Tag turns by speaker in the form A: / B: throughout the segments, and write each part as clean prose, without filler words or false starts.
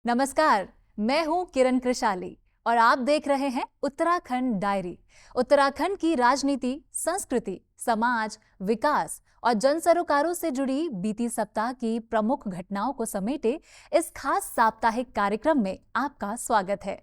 A: नमस्कार, मैं हूं किरण कृशाली और आप देख रहे हैं उत्तराखंड डायरी। उत्तराखंड की राजनीति, संस्कृति, समाज, विकास और जन सरोकारों से जुड़ी बीती सप्ताह की प्रमुख घटनाओं को समेटे इस खास साप्ताहिक कार्यक्रम में आपका स्वागत है।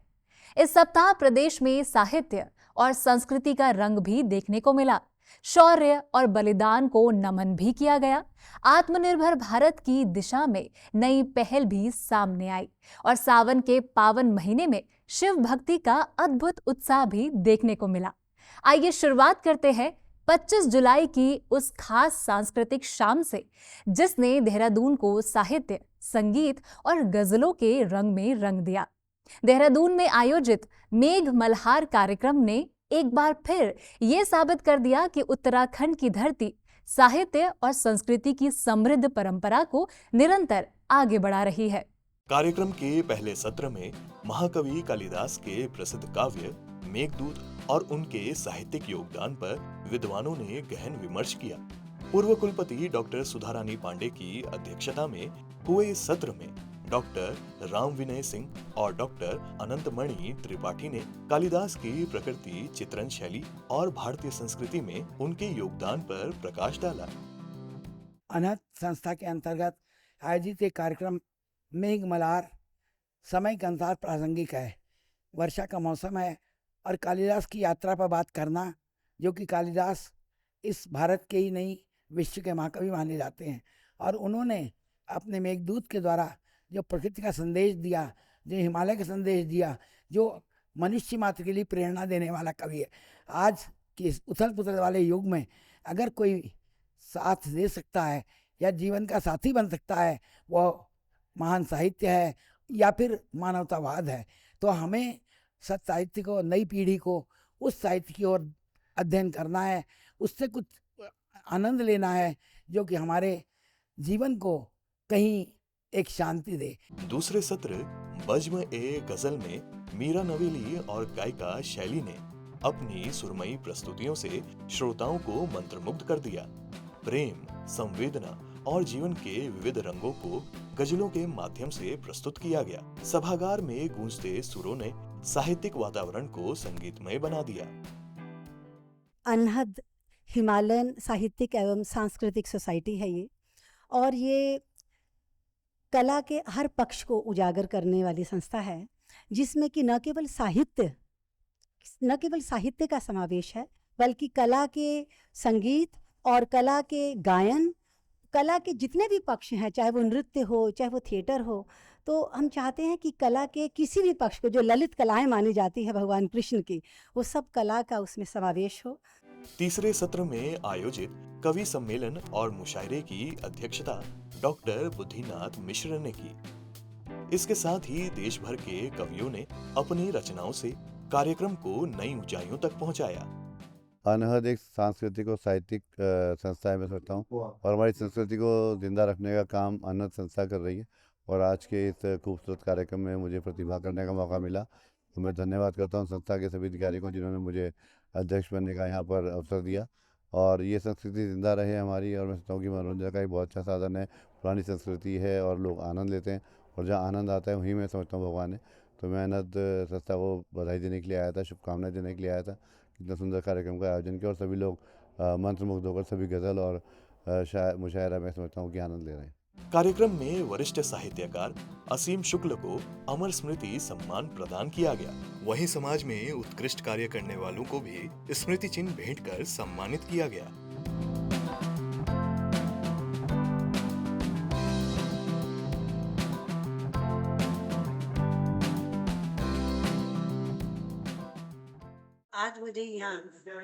A: इस सप्ताह प्रदेश में साहित्य और संस्कृति का रंग भी देखने को मिला। शौर्य और बलिदान को नमन भी किया गया। आत्मनिर्भर भारत की दिशा में नई पहल भी सामने आई और सावन के पावन महीने में शिव भक्ति का अद्भुत उत्साह भी देखने को मिला। आइए शुरुआत करते हैं 25 जुलाई की उस खास सांस्कृतिक शाम से, जिसने देहरादून को साहित्य, संगीत और गजलों के रंग में रंग दिया। देहरादून में आयोजित मेघ मल्हार कार्यक्रम ने एक बार फिर ये साबित कर दिया कि उत्तराखंड की धरती साहित्य और संस्कृति की समृद्ध परंपरा को निरंतर आगे बढ़ा रही है।
B: कार्यक्रम के पहले सत्र में महाकवि कालिदास के प्रसिद्ध काव्य मेघदूत और उनके साहित्यिक योगदान पर विद्वानों ने गहन विमर्श किया। पूर्व कुलपति डॉक्टर सुधारानी पांडे की अध्यक्षता में हुए इस सत्र में डॉक्टर राम विनय सिंह और डॉक्टर अनंतमणि त्रिपाठी ने कालिदास की प्रकृति चित्रण शैली और भारतीय संस्कृति में उनके योगदान पर प्रकाश डाला।
C: अनहत संस्था के अंतर्गत आयोजित एक कार्यक्रम मेघ मल्हार समय के अनुसार प्रासंगिक है। वर्षा का मौसम है और कालिदास की यात्रा पर बात करना, जो कि कालिदास इस भारत के ही नहीं विश्व के महाकवि माने जाते हैं, और उन्होंने अपने मेघदूत के द्वारा जो प्रकृति का संदेश दिया, जो हिमालय का संदेश दिया, जो मनुष्य मात्र के लिए प्रेरणा देने वाला कवि है। आज के उथल पुथल वाले युग में अगर कोई साथ दे सकता है या जीवन का साथी बन सकता है, वो महान साहित्य है या फिर मानवतावाद है। तो हमें सत साहित्य को, नई पीढ़ी को उस साहित्य की ओर अध्ययन करना है, उससे कुछ आनंद लेना है जो कि हमारे जीवन को कहीं एक शांति दे।
B: दूसरे सत्र बज्म ए गजल में मीरा नवेली और गायिका शैली ने अपनी सुरमई प्रस्तुतियों से श्रोताओं को मंत्रमुग्ध कर दिया। प्रेम, संवेदना और जीवन के विविध रंगों को गजलों के माध्यम से प्रस्तुत किया गया। सभागार में गूंजते सुरों ने साहित्यिक वातावरण को संगीतमय बना दिया।
D: अनहद हिमालयन साहित्यिक एवं सांस्कृतिक सोसाइटी है ये, और ये कला के हर पक्ष को उजागर करने वाली संस्था है, जिसमें कि न केवल साहित्य का समावेश है, बल्कि कला के संगीत और कला के गायन, कला के जितने भी पक्ष हैं, चाहे वो नृत्य हो, चाहे वो थिएटर हो। तो हम चाहते हैं कि कला के किसी भी पक्ष को, जो ललित कलाएं मानी जाती है भगवान कृष्ण की, वो सब कला का उसमें समावेश हो।
B: तीसरे सत्र में आयोजित कवि सम्मेलन और मुशायरे की अध्यक्षता डॉक्टर बुद्धिनाथ मिश्र ने की। इसके साथ ही देश भर के कवियों ने अपनी रचनाओं से कार्यक्रम को नई ऊंचाइयों तक पहुंचाया।
E: अनहद एक सांस्कृतिक और साहित्यिक संस्था है, मैं समझता हूँ, और हमारी संस्कृति को जिंदा रखने का काम अनहद संस्था कर रही है। और आज के इस खूबसूरत कार्यक्रम में मुझे प्रतिभाग करने का मौका मिला, तो मैं धन्यवाद करता हूँ संस्था के सभी अधिकारियों को, जिन्होंने मुझे अध्यक्ष बनने का यहाँ पर अवसर दिया। और ये संस्कृति जिंदा रहे हमारी, और मैं समझता हूँ कि मनोरंजन का एक बहुत अच्छा साधन है, पुरानी संस्कृति है और लोग आनंद लेते हैं, और जहाँ आनंद आता है वहीं मैं समझता हूँ भगवान है। तो मैं अनहद संस्था को बधाई देने के लिए आया था, शुभकामनाएं देने के लिए आया था। इतना सुंदर कार्यक्रम का आयोजन किया और सभी लोग मंत्रमुग्ध होकर सभी गज़ल और मुशायरा में समझता हूँ कि आनंद ले रहे हैं।
B: कार्यक्रम में वरिष्ठ साहित्यकार असीम शुक्ल को अमर स्मृति सम्मान प्रदान किया गया। वहीं समाज में उत्कृष्ट कार्य करने वालों को भी स्मृति चिन्ह भेंट कर सम्मानित किया गया।
F: आज मुझे यहाँ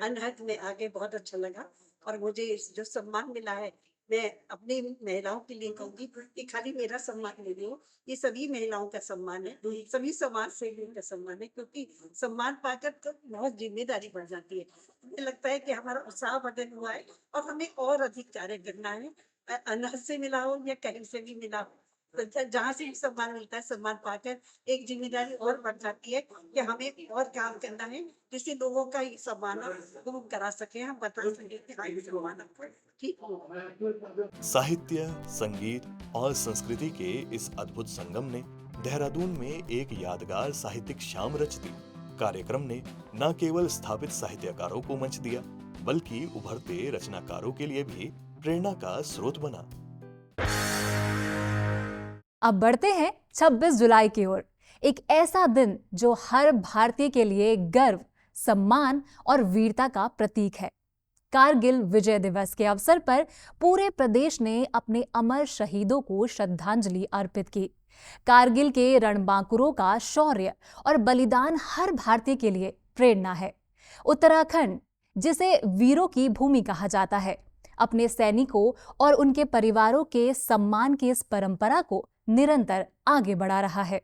F: अनहद में आके बहुत अच्छा लगा, और मुझे जो सम्मान मिला है, मैं अपनी महिलाओं के लिए कहूंगी कि खाली मेरा सम्मान नहीं हो, ये सभी महिलाओं का सम्मान है, सभी समाज सेवियों का सम्मान है, क्योंकि सम्मान पाकर तो बहुत जिम्मेदारी बढ़ जाती है। मुझे लगता है कि हमारा उत्साह बढ़न हुआ है और हमें और अधिक कार्य करना है। अनहद से मिला हो या कहीं से भी मिला हो, जहाँ से भी सम्मान मिलता है, सम्मान पाकर एक जिम्मेदारी और बढ़ जाती है कि हमें और काम करना है, जिससे लोगों का ये सम्मान हम करा सके, हम बता सके कि हाँ, ये सम्मान आपको ठीक हो।
B: साहित्य, संगीत और संस्कृति के इस अद्भुत संगम ने देहरादून में एक यादगार साहित्यिक शाम रच दी। कार्यक्रम ने न केवल स्थापित साहित्यकारों को मंच दिया, बल्कि उभरते रचनाकारों के लिए भी प्रेरणा का स्रोत बना।
A: अब बढ़ते हैं 26 जुलाई की ओर, एक ऐसा दिन जो हर भारतीय के लिए गर्व, सम्मान और वीरता का प्रतीक है। कारगिल विजय दिवस के अवसर पर पूरे प्रदेश ने अपने अमर शहीदों को श्रद्धांजलि अर्पित की। कारगिल के रणबांकुरों का शौर्य और बलिदान हर भारतीय के लिए प्रेरणा है। उत्तराखंड, जिसे वीरों की भूमि कहा जाता है, अपने सैनिकों और उनके परिवारों के सम्मान की इस परंपरा को निरंतर आगे बढ़ा रहा है।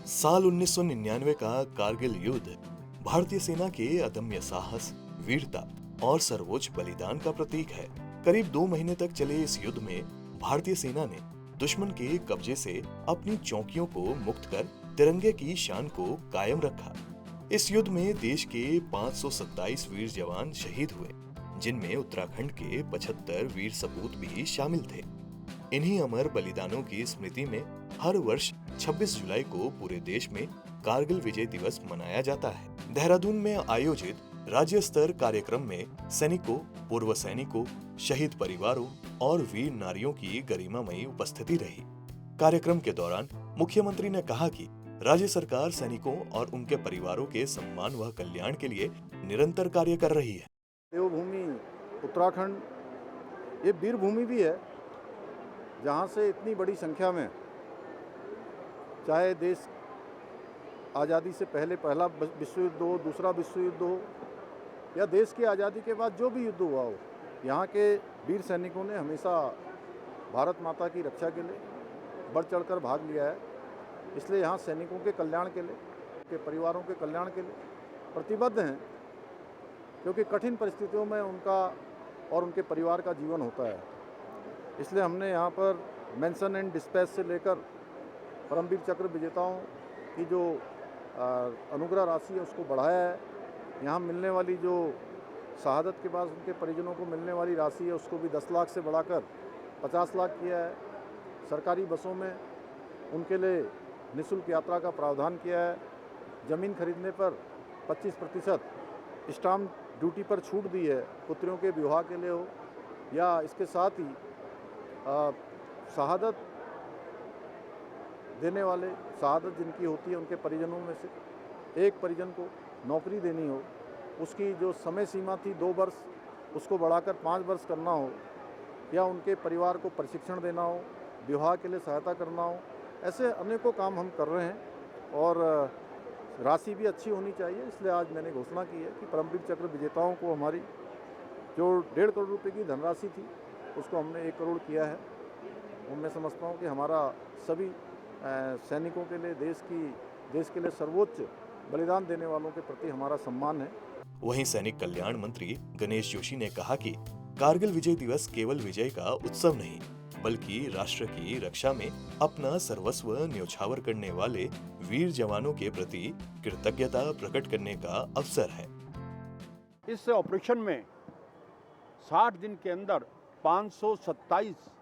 B: साल 1999 का कारगिल युद्ध भारतीय सेना के अदम्य साहस, वीरता और सर्वोच्च बलिदान का प्रतीक है। करीब 2 महीने तक चले इस युद्ध में भारतीय सेना ने दुश्मन के कब्जे से अपनी चौकियों को मुक्त कर तिरंगे की शान को कायम रखा। इस युद्ध में देश के 527 वीर जवान शहीद हुए, जिनमें उत्तराखंड के 75 वीर सपूत भी शामिल थे। इन्हीं अमर बलिदानों की स्मृति में हर वर्ष 26 जुलाई को पूरे देश में कारगिल विजय दिवस मनाया जाता है। देहरादून में आयोजित राज्य स्तर कार्यक्रम में सैनिकों, पूर्व सैनिकों, शहीद परिवारों और वीर नारियों की गरिमामयी उपस्थिति रही। कार्यक्रम के दौरान मुख्यमंत्री ने कहा कि राज्य सरकार सैनिकों और उनके परिवारों के सम्मान व कल्याण के लिए निरंतर कार्य कर रही है।
G: देवभूमि उत्तराखंड ये वीर भूमि भी है, जहाँ से इतनी बड़ी संख्या में, चाहे देश आज़ादी से पहले पहला विश्व युद्ध हो, दूसरा विश्व युद्ध हो, या देश की आज़ादी के बाद जो भी युद्ध हुआ हो, यहाँ के वीर सैनिकों ने हमेशा भारत माता की रक्षा के लिए बढ़ चढ़कर भाग लिया है। इसलिए यहाँ सैनिकों के कल्याण के लिए, के परिवारों के कल्याण के लिए प्रतिबद्ध हैं, क्योंकि कठिन परिस्थितियों में उनका और उनके परिवार का जीवन होता है। इसलिए हमने यहाँ पर मेंशन एंड डिस्पैच से लेकर परमवीर चक्र विजेताओं की जो अनुग्रह राशि है उसको बढ़ाया है। यहाँ मिलने वाली जो शहादत के बाद उनके परिजनों को मिलने वाली राशि है उसको भी 10 लाख से बढ़ाकर 50 लाख किया है। सरकारी बसों में उनके लिए निःशुल्क यात्रा का प्रावधान किया है। ज़मीन खरीदने पर 25% स्टाम्प ड्यूटी पर छूट दी है, पुत्रियों के विवाह के लिए हो या इसके साथ ही शहादत देने वाले, शहादत जिनकी होती है उनके परिजनों में से एक परिजन को नौकरी देनी हो, उसकी जो समय सीमा थी 2 वर्ष उसको बढ़ाकर 5 वर्ष करना हो, या उनके परिवार को प्रशिक्षण देना हो, विवाह के लिए सहायता करना हो, ऐसे अनेकों काम हम कर रहे हैं। और राशि भी अच्छी होनी चाहिए, इसलिए आज मैंने घोषणा की है कि परमवीर चक्र विजेताओं को हमारी जो 1.5 करोड़ रुपए की धनराशि थी उसको हमने 1 करोड़ किया है। और मैं समझता हूँ कि हमारा सभी सैनिकों के लिए, देश के लिए सर्वोच्च बलिदान देने वालों के प्रति हमारा सम्मान है।
B: वहीं सैनिक कल्याण मंत्री गणेश जोशी ने कहा कि कारगिल विजय दिवस केवल विजय का उत्सव नहीं, बल्कि राष्ट्र की रक्षा में अपना सर्वस्व न्योछावर करने वाले वीर जवानों के प्रति कृतज्ञता प्रकट करने का अवसर है।
H: इस ऑपरेशन में 60 दिन के अंदर 527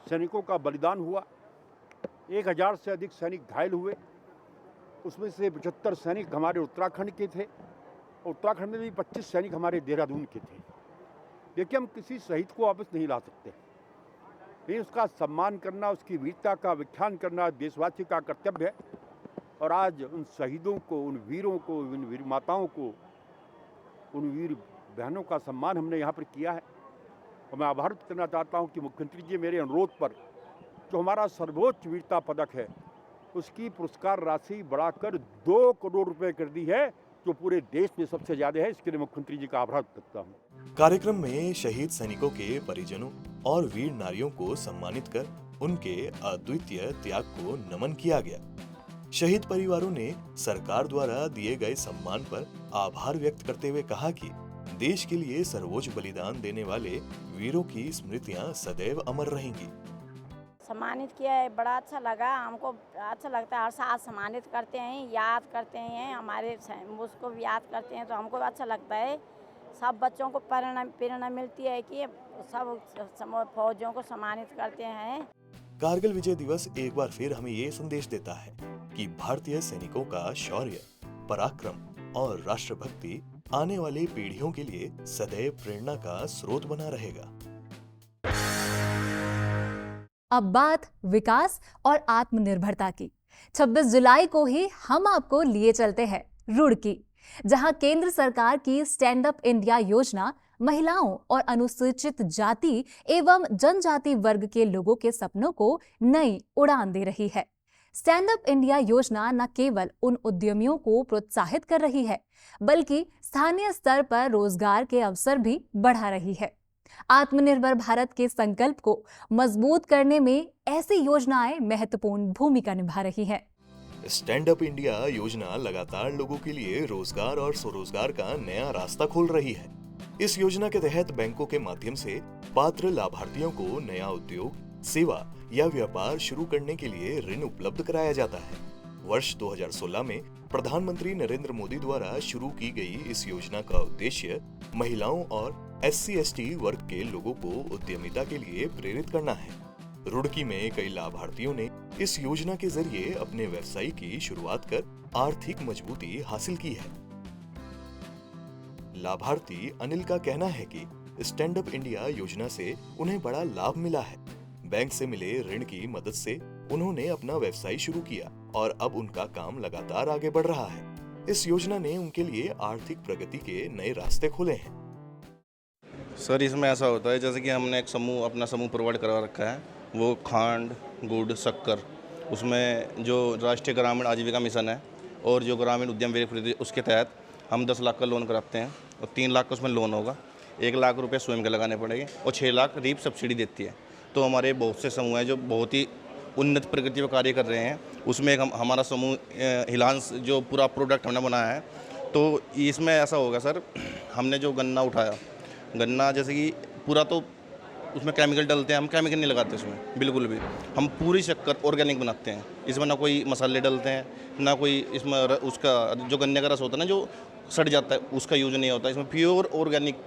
H: सैनिकों का बलिदान हुआ, 1000 से अधिक सैनिक घायल हुए। उसमें से 75 सैनिक हमारे उत्तराखंड के थे, उत्तराखंड में भी 25 सैनिक हमारे देहरादून के थे। देखिए, हम किसी शहीद को वापस नहीं ला सकते, लेकिन उसका सम्मान करना, उसकी वीरता का व्याख्यान करना देशवासी का कर्तव्य है। और आज उन शहीदों को, उन वीरों को, उन वीर माताओं को, उन वीर बहनों का सम्मान हमने यहाँ पर किया है। और मैं आभार करना चाहता हूँ कि मुख्यमंत्री जी मेरे अनुरोध पर जो हमारा सर्वोच्च वीरता पदक है उसकी पुरस्कार राशि बढ़ाकर 2 करोड़ रुपए कर दी है, जो पूरे देश में सबसे ज्यादा है। इसके लिए मुख्यमंत्री जी का आभार करता हूँ।
B: कार्यक्रम में शहीद सैनिकों के परिजनों और वीर नारियों को सम्मानित कर उनके अद्वितीय त्याग को नमन किया गया। शहीद परिवारों ने सरकार द्वारा दिए गए सम्मान पर आभार व्यक्त करते हुए कहा कि देश के लिए सर्वोच्च बलिदान देने वाले वीरों की स्मृतियां सदैव अमर रहेंगी।
I: सम्मानित किया है, बड़ा अच्छा लगा, हमको अच्छा लगता है। हर साल सम्मानित करते हैं, याद करते हैं, हमारे उसको भी याद करते हैं, तो हमको अच्छा लगता है। सब बच्चों को प्रेरणा मिलती है कि सब फौजियों को सम्मानित करते हैं।
B: कारगिल विजय दिवस एक बार फिर हमें ये संदेश देता है कि भारतीय सैनिकों का शौर्य, पराक्रम और राष्ट्रभक्ति आने वाली पीढ़ियों के लिए सदैव प्रेरणा का स्रोत बना रहेगा।
A: अब बात विकास और आत्मनिर्भरता की। 26 जुलाई को ही हम आपको लिए चलते हैं रुड़की, जहां केंद्र सरकार की स्टैंड अप इंडिया योजना महिलाओं और अनुसूचित जाति एवं जनजाति वर्ग के लोगों के सपनों को नई उड़ान दे रही है। स्टैंड अप इंडिया योजना न केवल उन उद्यमियों को प्रोत्साहित कर रही है, बल्कि स्थानीय स्तर पर रोजगार के अवसर भी बढ़ा रही है। आत्मनिर्भर भारत के संकल्प को मजबूत करने में ऐसी योजनाएं महत्वपूर्ण भूमिका निभा रही हैं।
B: स्टैंड अप इंडिया योजना लगातार लोगों के लिए रोजगार और स्वरोजगार का नया रास्ता खोल रही है। इस योजना के तहत बैंकों के माध्यम से पात्र लाभार्थियों को नया उद्योग, सेवा या व्यापार शुरू करने के लिए ऋण उपलब्ध कराया जाता है। वर्ष 2016 में प्रधानमंत्री नरेंद्र मोदी द्वारा शुरू की गई इस योजना का उद्देश्य महिलाओं और SC/ST वर्ग के लोगों को उद्यमिता के लिए प्रेरित करना है। रुड़की में कई लाभार्थियों ने इस योजना के जरिए अपने व्यवसाय की शुरुआत कर आर्थिक मजबूती हासिल की है। लाभार्थी अनिल का कहना है कि स्टैंड अप इंडिया योजना से उन्हें बड़ा लाभ मिला है। बैंक से मिले ऋण की मदद से उन्होंने अपना व्यवसाय शुरू किया और अब उनका काम लगातार आगे बढ़ रहा है। इस योजना ने उनके लिए आर्थिक प्रगति के नए रास्ते खोले हैं।
J: सर, इसमें ऐसा होता है जैसे कि हमने एक अपना समूह प्रोवाइड करवा रखा है, वो खांड, गुड़, शक्कर। उसमें जो राष्ट्रीय ग्रामीण आजीविका मिशन है और जो ग्रामीण उद्यम वेरीफाई, उसके तहत हम 10 लाख का लोन कराते हैं और 3 लाख का उसमें लोन होगा। 1 लाख रुपए स्वयं के लगाने पड़ेंगे और 6 लाख रीप सब्सिडी देती है। तो हमारे बहुत से समूह हैं जो बहुत ही उन्नत प्रगति पर कार्य कर रहे हैं। उसमें एक हमारा समूह हिलांस जो पूरा प्रोडक्ट हमने बनाया है, तो इसमें ऐसा होगा सर, हमने जो गन्ना उठाया, गन्ना जैसे कि पूरा तो उसमें केमिकल डलते हैं, हम केमिकल नहीं लगाते उसमें बिल्कुल भी। हम पूरी शक्कर ऑर्गेनिक बनाते हैं। इसमें ना कोई मसाले डलते हैं, ना कोई इसमें उसका जो गन्ने का रस होता है ना जो सड़ जाता है, उसका यूज नहीं होता। इसमें प्योर ऑर्गेनिक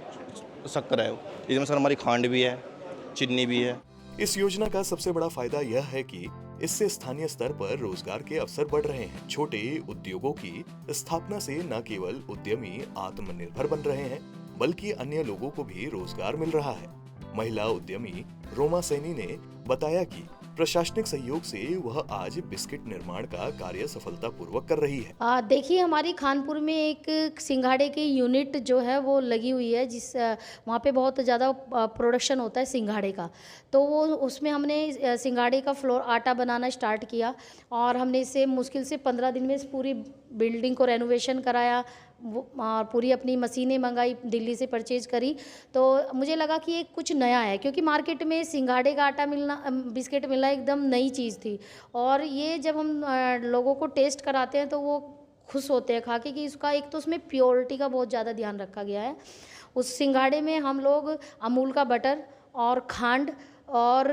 J: शक्कर है। इसमें सर हमारी खांड भी है, चीनी भी है।
B: इस योजना का सबसे बड़ा फायदा यह है कि इससे स्थानीय स्तर पर रोजगार के अवसर बढ़ रहे हैं। छोटे उद्योगों की स्थापना से न केवल उद्यमी आत्मनिर्भर बन रहे हैं, बल्कि अन्य लोगों को भी रोजगार मिल रहा है। महिला उद्यमी रोमा सैनी ने बताया कि प्रशासनिक सहयोग से वह आज बिस्किट निर्माण का कार्य सफलतापूर्वक कर रही है।
K: देखिए, हमारी खानपुर में एक सिंघाड़े की यूनिट जो है वो लगी हुई है, जिस वहाँ पे बहुत ज़्यादा प्रोडक्शन होता है सिंघाड़े का। तो वो उसमें हमने सिंघाड़े का फ्लोर आटा बनाना स्टार्ट किया और हमने इसे मुश्किल से 15 दिन में इस पूरी बिल्डिंग को रेनोवेशन कराया, और पूरी अपनी मशीनें मंगाई, दिल्ली से परचेज करी। तो मुझे लगा कि ये कुछ नया है, क्योंकि मार्केट में सिंघाड़े का आटा मिलना, बिस्किट मिलना एकदम नई चीज़ थी। और ये जब हम लोगों को टेस्ट कराते हैं तो वो खुश होते हैं खा के कि इसका एक तो उसमें प्योरिटी का बहुत ज़्यादा ध्यान रखा गया है। उस सिंघाड़े में हम लोग अमूल का बटर और खांड, और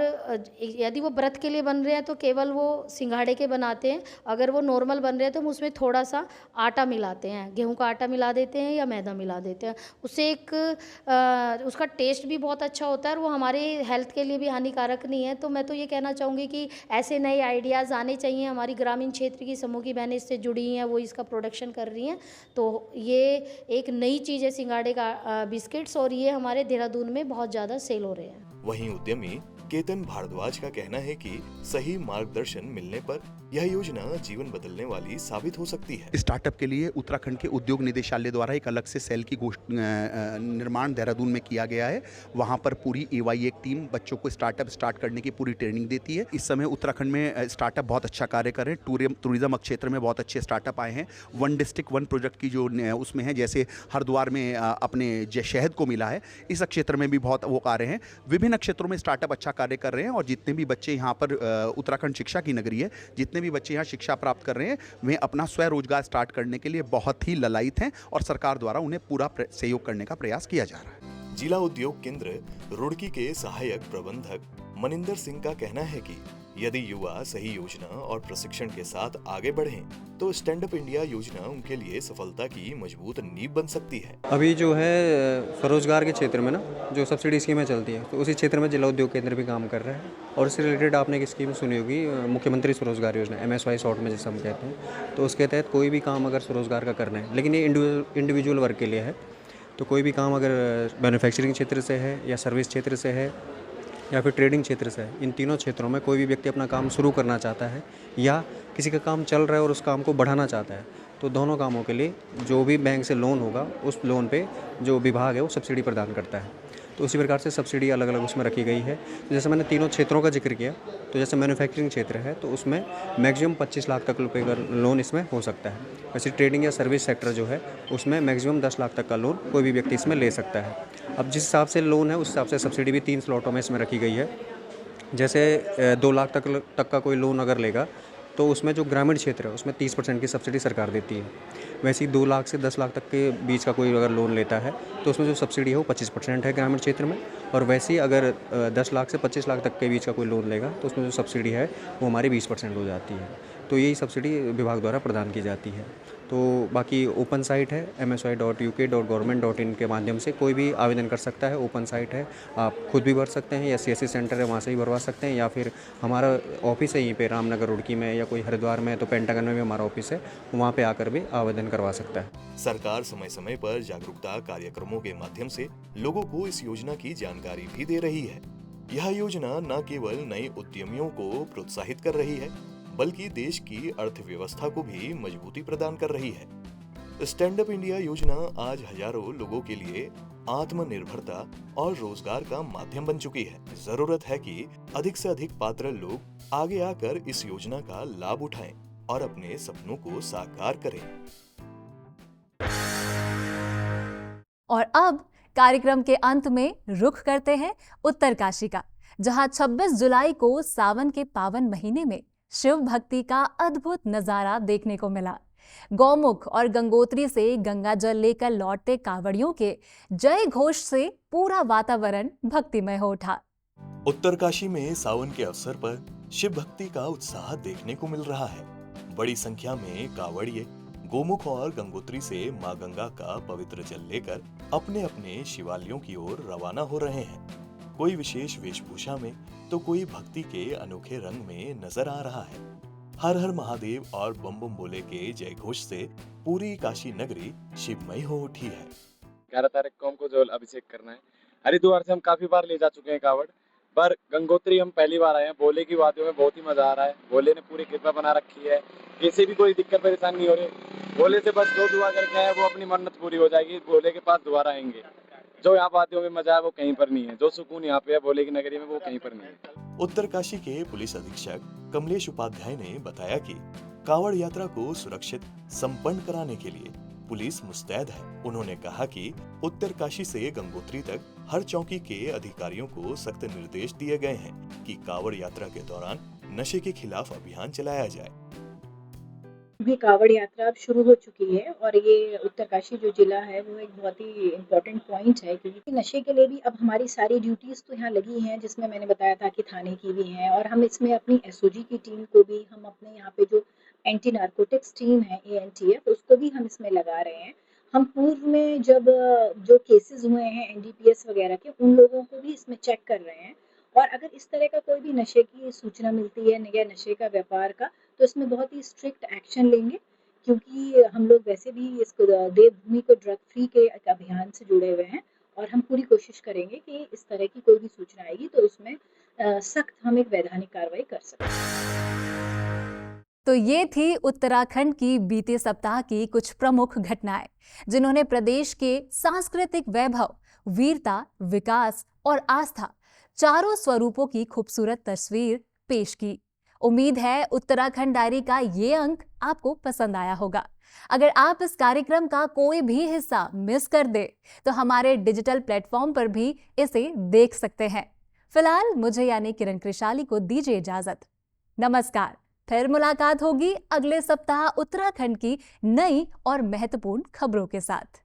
K: यदि वो व्रत के लिए बन रहे हैं तो केवल वो सिंघाड़े के बनाते हैं। अगर वो नॉर्मल बन रहे हैं तो हम उसमें थोड़ा सा आटा मिलाते हैं, गेहूं का आटा मिला देते हैं या मैदा मिला देते हैं। उससे एक उसका टेस्ट भी बहुत अच्छा होता है और वो हमारे हेल्थ के लिए भी हानिकारक नहीं है। तो मैं तो ये कहना चाहूँगी कि ऐसे नए आइडियाज़ आने चाहिए। हमारी ग्रामीण क्षेत्र की समूह की बहनें इससे जुड़ी हैं, वो इसका प्रोडक्शन कर रही हैं। तो ये एक नई चीज़ है सिंघाड़े का बिस्किट्स, और ये हमारे देहरादून में बहुत ज़्यादा सेल हो रहे हैं।
B: वहीं उद्यमी केतन भारद्वाज का कहना है कि सही मार्गदर्शन मिलने पर यह योजना जीवन बदलने वाली साबित हो सकती है।
L: स्टार्टअप के लिए उत्तराखंड के उद्योग निदेशालय द्वारा एक अलग से सेल की निर्माण देहरादून में किया गया है। वहां पर पूरी AY एक टीम बच्चों को स्टार्टअप स्टार्ट करने की पूरी ट्रेनिंग देती है। इस समय उत्तराखंड में स्टार्टअप बहुत अच्छा कार्य कर रहे हैं। टूरिज्म क्षेत्र में बहुत अच्छे स्टार्टअप आए हैं। 1 डिस्ट्रिक्ट 1 प्रोजेक्ट की जो उसमें है, जैसे हरिद्वार में अपने शहद को मिला है, इस क्षेत्र में भी बहुत वो कार्य हैं। विभिन्न क्षेत्रों में स्टार्टअप अच्छा कार्य कर रहे हैं। और जितने भी बच्चे यहाँ पर, उत्तराखंड शिक्षा की नगरी है, जितने भी बच्चे यहाँ शिक्षा प्राप्त कर रहे हैं वे अपना स्वरोजगार स्टार्ट करने के लिए बहुत ही ललायित हैं और सरकार द्वारा उन्हें पूरा सहयोग करने का प्रयास किया जा रहा है।
B: जिला उद्योग केंद्र रुड़की के सहायक प्रबंधक मनिंदर सिंह का कहना है कि यदि युवा सही योजना और प्रशिक्षण के साथ आगे बढ़ें, तो स्टैंड अप इंडिया योजना उनके लिए सफलता की मजबूत नींव बन सकती है।
M: अभी जो है स्वरोजगार के क्षेत्र में ना जो सब्सिडी स्कीमें चलती है, तो उसी क्षेत्र में जिला उद्योग केंद्र भी काम कर रहा है। और इससे रिलेटेड आपने एक स्कीम सुनी होगी, मुख्यमंत्री स्वरोजगार योजना, MSY शॉर्ट में जिसे हम कहते हैं। तो उसके तहत कोई भी काम अगर स्वरोजगार का करना है, लेकिन ये इंडिविजुअल वर्क के लिए है, तो कोई भी काम अगर मैन्युफैक्चरिंग क्षेत्र से है या सर्विस क्षेत्र से है या फिर ट्रेडिंग क्षेत्र से है, इन तीनों क्षेत्रों में कोई भी व्यक्ति अपना काम शुरू करना चाहता है या किसी का काम चल रहा है और उस काम को बढ़ाना चाहता है, तो दोनों कामों के लिए जो भी बैंक से लोन होगा, उस लोन पे जो विभाग है वो सब्सिडी प्रदान करता है। तो उसी प्रकार से सब्सिडी अलग अलग उसमें रखी गई है। तो जैसे मैंने तीनों क्षेत्रों का जिक्र किया, तो जैसे मैन्युफैक्चरिंग क्षेत्र है तो उसमें मैक्सिमम 25 लाख तक रुपए का लोन इसमें हो सकता है। वैसे ट्रेडिंग या सर्विस सेक्टर जो है उसमें मैक्सिमम 10 लाख तक का लोन कोई भी व्यक्ति इसमें ले सकता है। अब जिस हिसाब से लोन है उस हिसाब से सब्सिडी भी 3 स्लॉटों में इसमें रखी गई है। जैसे 2 लाख तक का कोई लोन अगर लेगा तो उसमें जो ग्रामीण क्षेत्र है उसमें 30% की सब्सिडी सरकार देती है। वैसे ही 2 लाख से 10 लाख तक के बीच का कोई अगर लोन लेता है तो उसमें जो सब्सिडी है वो 25% है ग्रामीण क्षेत्र में। और वैसे ही अगर 10 लाख से 25 लाख तक के बीच का कोई लोन लेगा तो उसमें जो सब्सिडी है वो हमारी 20% हो जाती है। तो यही सब्सिडी विभाग द्वारा प्रदान की जाती है। तो बाकी ओपन साइट है MSY.uk.government.in के माध्यम से कोई भी आवेदन कर सकता है। ओपन साइट है, आप खुद भी भर सकते हैं या CSC सेंटर है वहाँ से भी भरवा सकते हैं, या फिर हमारा ऑफिस है यहीं पे रामनगर रुड़की में, या कोई हरिद्वार में है तो पेंटागन में भी हमारा ऑफिस है, वहाँ पे आकर भी आवेदन करवा सकता है।
B: सरकार समय समय पर जागरूकता कार्यक्रमों के माध्यम से लोगों को इस योजना की जानकारी भी दे रही है। यह योजना न केवल नए उद्यमियों को प्रोत्साहित कर रही है, बल्कि देश की अर्थव्यवस्था को भी मजबूती प्रदान कर रही है। स्टैंड अप इंडिया योजना आज हजारों लोगों के लिए आत्मनिर्भरता और रोजगार का माध्यम बन चुकी है। जरूरत है कि अधिक से अधिक पात्र लोग आगे आकर इस योजना का लाभ उठाएं और अपने सपनों को साकार करें।
A: और अब कार्यक्रम के अंत में रुख करते हैं उत्तरकाशी का, जहां 26 जुलाई को सावन के पावन महीने में शिव भक्ति का अद्भुत नजारा देखने को मिला। गौमुख और गंगोत्री से गंगा जल लेकर लौटते कांवड़ियों के जय घोष से पूरा वातावरण भक्तिमय हो उठा।
B: उत्तरकाशी में सावन के अवसर पर शिव भक्ति का उत्साह देखने को मिल रहा है। बड़ी संख्या में कांवड़िए गोमुख और गंगोत्री से मां गंगा का पवित्र जल लेकर अपने अपने शिवालयों की ओर रवाना हो रहे हैं। कोई विशेष वेशभूषा में तो कोई भक्ति के अनोखे रंग में नजर आ रहा है। हर हर महादेव और बम बम बोले के जय घोष से पूरी काशी नगरी शिवमय हो उठी है।
N: 11 तारीख को हमको जल अभिषेक करना है। हरिद्वार से हम काफी बार ले जा चुके हैं कावड़, पर गंगोत्री हम पहली बार आए हैं। भोले की वादियों में बहुत ही मजा आ रहा है। भोले ने पूरी कृपा बना रखी है, किसी भी कोई दिक्कत परेशानी नहीं हो रही। भोले से बस जो दुआ करके आए वो अपनी मन्नत पूरी हो जाएगी। भोले के पास दोबारा आएंगे। जो यहाँ वादियों में मजा है वो कहीं पर नहीं है। जो सुकून यहाँ पे है भोले की नगरी में वो कहीं पर नहीं है।
B: उत्तरकाशी के पुलिस अधीक्षक कमलेश उपाध्याय ने बताया कि कांवड़ यात्रा को सुरक्षित संपन्न कराने के लिए पुलिस मुस्तैद है। उन्होंने कहा कि उत्तरकाशी से गंगोत्री तक हर चौकी के अधिकारियों को सख्त निर्देश दिए गए हैं कि कांवड़ यात्रा के दौरान नशे के खिलाफ अभियान चलाया जाए।
O: भी कावड़ यात्रा अब शुरू हो चुकी है और ये उत्तरकाशी जो जिला है वो एक बहुत ही इम्पोर्टेंट पॉइंट है, क्योंकि नशे के लिए भी अब हमारी सारी ड्यूटीज़ तो यहाँ लगी हैं, जिसमें मैंने बताया था कि थाने की भी हैं, और हम इसमें अपनी SOG की टीम को भी, हम अपने यहाँ पे जो एंटी नार्कोटिक्स टीम है ANTF, उसको भी हम इसमें लगा रहे हैं। हम पूर्व में जब जो केसेस हुए हैं NDPS वगैरह के, उन लोगों को भी इसमें चेक कर रहे हैं। और अगर इस तरह का कोई भी नशे की सूचना मिलती है या नशे का व्यापार का, तो इसमें बहुत ही स्ट्रिक्ट एक्शन लेंगे, क्योंकि हम लोग वैसे भी इसको देवभूमि को ड्रग फ्री के एक अभियान से जुड़े हुए हैं, और हम पूरी कोशिश करेंगे कि इस तरह की कोई भी सूचना आएगी तो उसमें सख्त हम एक वैधानिक कार्रवाई कर सकें।
A: तो ये थी उत्तराखंड की बीते सप्ताह की कुछ प्रमुख घटनाएं, जिन्होंने प्रदेश के सांस्कृतिक वैभव, वीरता, विकास और आस्था चारों स्वरूपों की खूबसूरत तस्वीर पेश की। उम्मीद है उत्तराखंड डायरी का ये अंक आपको पसंद आया होगा। अगर आप इस कार्यक्रम का कोई भी हिस्सा मिस कर दे तो हमारे डिजिटल प्लेटफॉर्म पर भी इसे देख सकते हैं। फिलहाल मुझे यानी किरण कृशाली को दीजिए इजाजत। नमस्कार। फिर मुलाकात होगी अगले सप्ताह उत्तराखंड की नई और महत्वपूर्ण खबरों के साथ।